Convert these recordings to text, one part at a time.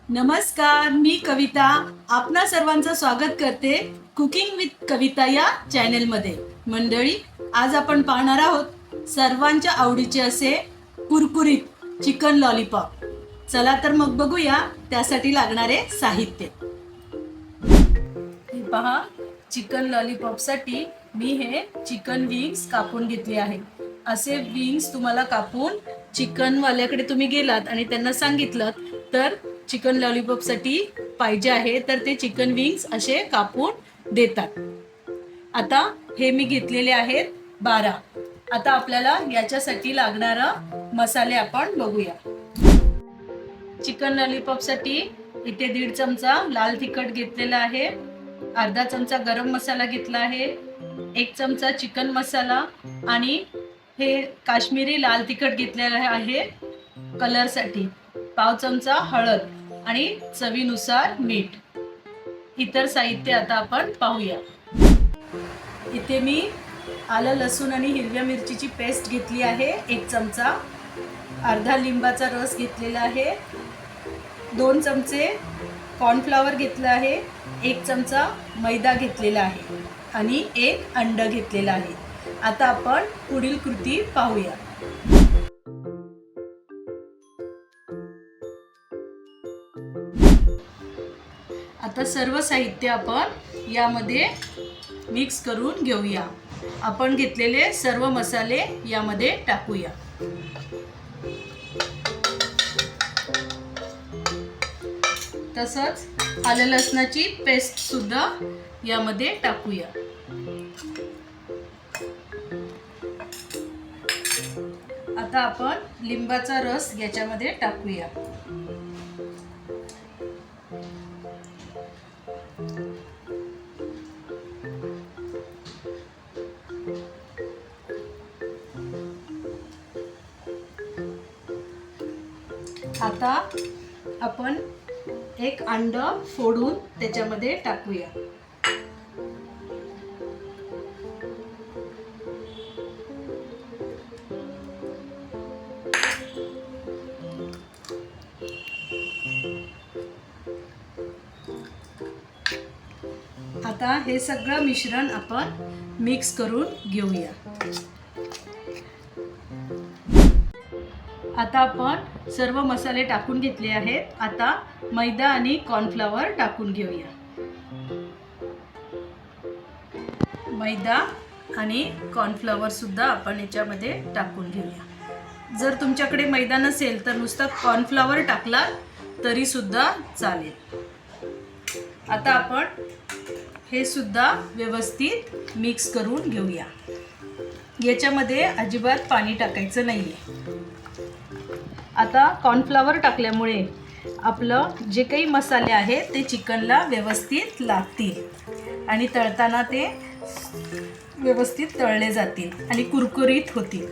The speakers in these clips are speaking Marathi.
नमस्कार, मी कविता आपणा सर्वांचं स्वागत करते कुकिंग विथ कविता या चॅनलमध्ये। मंडळी, आज आपण पाहणार आहोत सर्वांच्या आवडीचे असे कुरकुरीत चिकन लॉलीपॉप। चला तर मग बघूया त्यासाठी लागणारे साहित्य। हे पहा, चिकन लॉलीपॉपसाठी मी हे चिकन विंग्स कापून घेतले आहे। असे विंग्स तुम्हाला कापून चिकन वाल्याकडे तुम्ही गेलात आणि त्यांना सांगितलं तर चिकन लॉलीपॉपसाठी पाहिजे आहे तर ते चिकन विंग्स असे कापून देतात। आता हे मी घेतलेले आहेत 12। आता आपल्याला याच्यासाठी लागणारा मसाले आपण बघूया। चिकन लॉलीपॉपसाठी इथे 1.5 चमचा लाल तिखट घेतलेला आहे, अर्धा चमचा गरम मसाला घेतला आहे, 1 चमचा चिकन मसाला आणि हे काश्मीरी लाल तिखट घेतलेला आहे कलरसाठी, पाव चमचा हळद आणि चवीनुसार मीठ। इतर साहित्य आता आपण पाहूया। इथे मी आलं लसूण आणि हिरव्या मिरचीची पेस्ट घेतली आहे 1 चमचा, अर्धा लिंबाचा रस घेतलेला आहे, 2 चमचे कॉर्नफ्लॉवर घेतला आहे, 1 चमचा मैदा घेतलेला आहे आणि 1 अंड घेतलेला आहे। आता आपण पुढील कृती पाहूया। आता सर्व साहित्य आपण यामध्ये मिक्स करून घेऊया। आपण घेतलेले सर्व मसाले यामध्ये टाकूया। तसंच आलं लसणाची पेस्ट सुद्धा यामध्ये टाकूया। आता आपण लिंबाचा रस याच्यामध्ये टाकूया। आता आपण 1 अंड फोडून त्याच्यामध्ये टाकूया। आता हे सगळं मिश्रण आपण मिक्स करून घेऊया। आता आपण सर्व मसाले टाकून घेतले आहेत। आता मैदा आणि कॉर्नफ्लॉवर टाकून घेऊया। मैदा आणि कॉर्नफ्लॉवर सुद्धा आपण याच्यामध्ये टाकून घेऊया। जर तुमच्याकडे मैदा नसेल तर नुसता कॉर्नफ्लॉवर टाकला तरी सुद्धा चालेल। आता आपण हे सुद्धा व्यवस्थित मिक्स करून घेऊया। याच्यामध्ये अजिबात पाणी टाकायचं नाहीये। आता कॉर्नफ्लॉवर टाकल्यामुळे आपलं जे काही मसाले आहेत ते चिकनला व्यवस्थित लागतील आणि तळताना ते व्यवस्थित तळले जातील आणि कुरकुरीत होतील।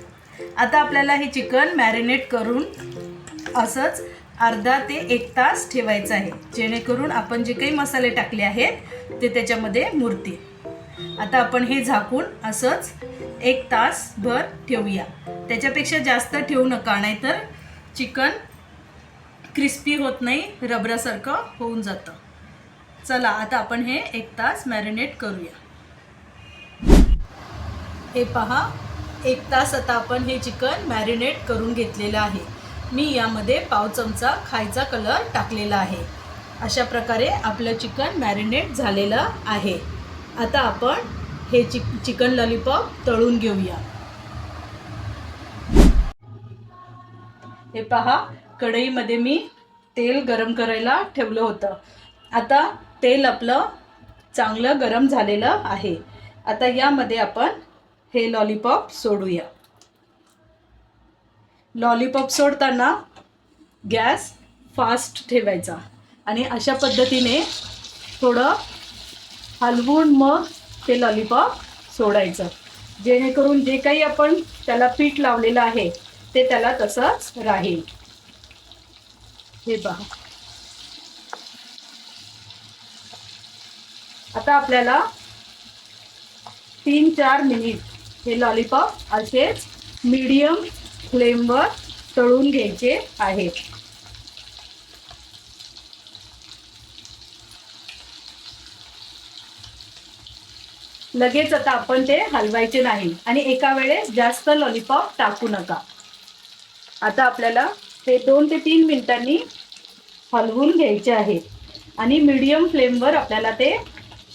आता आपल्याला हे चिकन मॅरिनेट करून असंच अर्धा ते 1 तास ठेवायचं आहे, जेणेकरून आपण जे काही मसाले टाकले आहेत ते त्याच्यामध्ये मुरतील। आता आपण हे झाकून असंच 1 तासभर ठेवूया। त्याच्यापेक्षा जास्त ठेवू नका, नाहीतर चिकन क्रिस्पी होत नाही, रबरासारखं होऊन जातं। चला आता आपण हे 1 तास मॅरिनेट करूया। हे पहा, 1 तास आता आपण हे चिकन मॅरिनेट करून घेतलेलं आहे। मी यामध्ये पाव चमचा खायचा कलर टाकलेला आहे। अशा प्रकारे आपलं चिकन मॅरिनेट झालेलं आहे। आता आपण हे चिकन लॉलीपॉप तळून घेऊया। हे पहा, कढईमध्ये मी तेल गरम करायला ठेवलं होतं। आता तेल आपलं चांगलं गरम झालेलं आहे। आता यामध्ये आपण हे लॉलीपॉप सोडूया। लॉलीपॉप सोडताना गॅस फास्ट ठेवायचा आणि अशा पद्धतीने थोडं हलवून मग ते लॉलीपॉप सोडायचं, जेणेकरून जे काही आपण त्याला पीठ लावलेलं आहे ते त्याला तसंच राहील। हे पहा, आता आपल्याला 3-4 मिनिट हे लॉलीपॉप असेच मीडियम फ्लेमवर तळून घ्यायचे आहेत। लगेच आता आपण ते हलवायचे नाही आणि एका वेळेस जास्त लॉलीपॉप टाकू नका. आता आपल्याला हे 2 ते 3 मिनिटांनी हलवून घ्यायचे आहे आणि मीडियम फ्लेमवर आपल्याला ते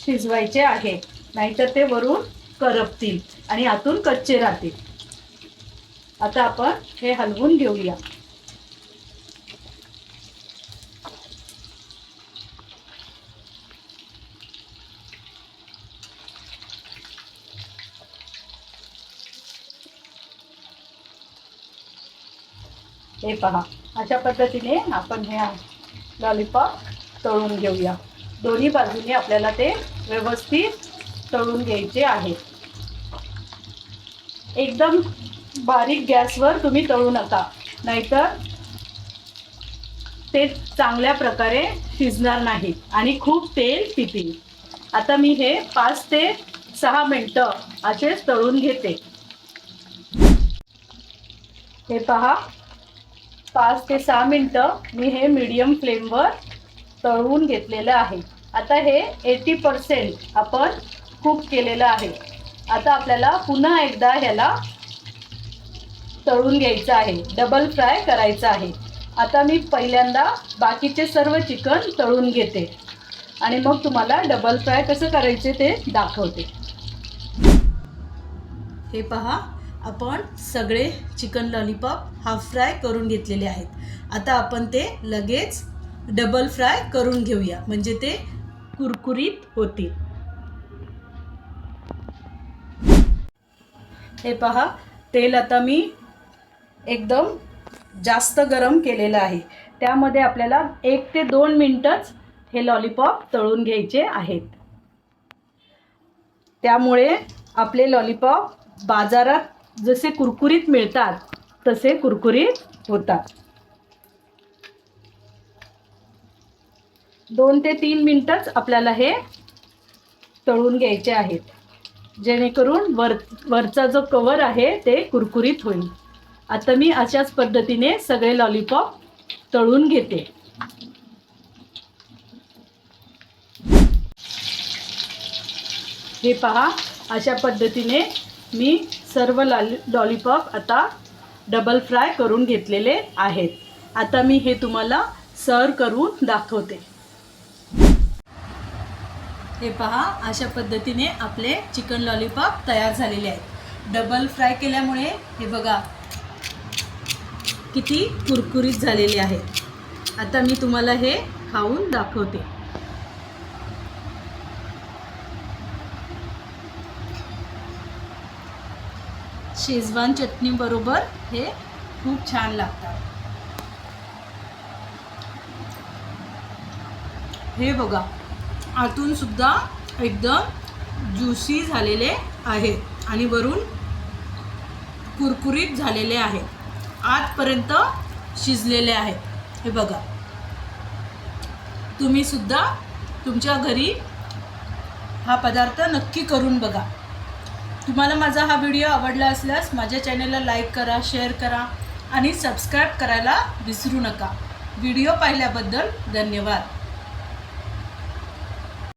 शिजवायचे आहे, नाहीतर ते वरून करपतील आणि आतून कच्चे राहतील. आता आपण हे हलवून घेऊया. हे पहा, अशा पद्धतीने आपण हे लॉलीपॉप तळून घेऊया. दोन्ही बाजूने आपल्याला ते व्यवस्थित तळून घ्यायचे आहे. एकदम बारीक गॅसवर तुम्ही तळू नका, नाहीतर ते चांगल्या प्रकारे शिजणार नाही आणि खूप तेल पितील. आता मी हे 5 ते 6 मिनिटं असेच तळून घेते. हे पहा, 5 ते 6 मिनिटं मी हे मीडियम फ्लेमवर तळून घेतलेलं आहे. आता हे 80% आपण कुक केलेलं आहे. आता आपल्याला पुन्हा एकदा ह्याला तळून घ्यायचं आहे, डबल फ्राय करायचं आहे. आता मी पहिल्यांदा बाकीचे सर्व चिकन तळून घेते आणि मग तुम्हाला डबल फ्राय कसं करायचे ते दाखवते. हे पहा, आपण सगळे चिकन लॉलीपॉप हाफ फ्राय करून घेतलेले आहेत. आता आपण ते लगेच डबल फ्राय करून घेऊया, म्हणजे ते कुरकुरीत होतील. हे पहा, तेल आता मी एकदम जास्त गरम केलेलं आहे. त्यामध्ये आपल्याला 1 ते 2 मिनिटच हे लॉलीपॉप तळून घ्यायचे आहेत. त्यामुळे आपले लॉलीपॉप बाजारात जसे कुरकुरीत मिळतात तसे कुरकुरीत होतात. 2 ते 3 मिनिटच आपल्याला हे तळून घ्यायचे आहेत, जेणेकरून वरचा जो कवर आहे ते कुरकुरीत होईल. आता मी अशाच पद्धतीने सगळे लॉलीपॉप तळून घेते. हे पहा, अशा पद्धतीने मी सर्व लॉलीपॉप आता डबल फ्राय करून घेतलेले आहेत. आता मी हे तुम्हाला सर्व करून दाखवते. हे पहा, अशा पद्धतीने आपले चिकन लॉलीपॉप तयार झालेले आहेत. डबल फ्राय केल्यामुळे हे बघा किती कुरकुरीत झालेले आहेत. आता मी तुम्हाला हे खाऊन दाखवते. शेजवान चटणी बरोबर हे खूप छान लागतात. हे बघा, आतून सुद्धा एकदम ज्युसी झालेले आहेत आणि वरून कुरकुरीत झालेले आहेत. आतपर्यंत शिजलेले आहेत. हे बघा, तुम्ही सुद्धा तुमच्या घरी हा पदार्थ नक्की करून बघा. तुम्हाला माझा हा व्हिडिओ आवडला असल्यास माझ्या चॅनलला लाईक करा, शेअर करा आणि सबस्क्राईब करायला विसरू नका. व्हिडिओ पाहिल्याबद्दल धन्यवाद.